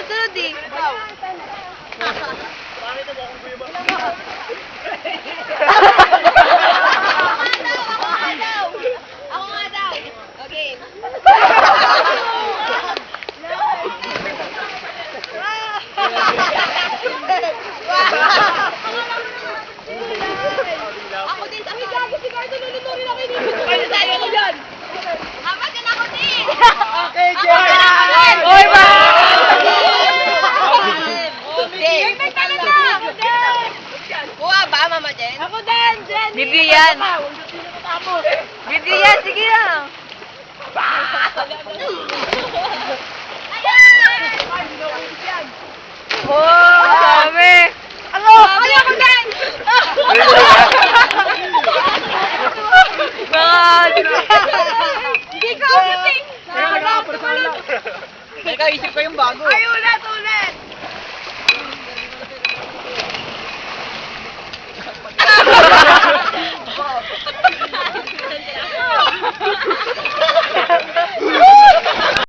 sunod eh. Ako nga daw. Okay. Ako din sa gago si Cardo luluto rin ako inibig. Kaya tayo ko dyan. Apat din ako din. Okay, Ako Jen! din ako din. Oy, ba? Jen. Kuha ba, Mama Jen? Ako din, Jen! Video yan. Huwag na pinakatapos. Video yan, sige lang. Oh, sabi. Ano? Ay, ako din! Mga... Hindi ko umiting! Teka, isip ko yung bago. Ay, ulit!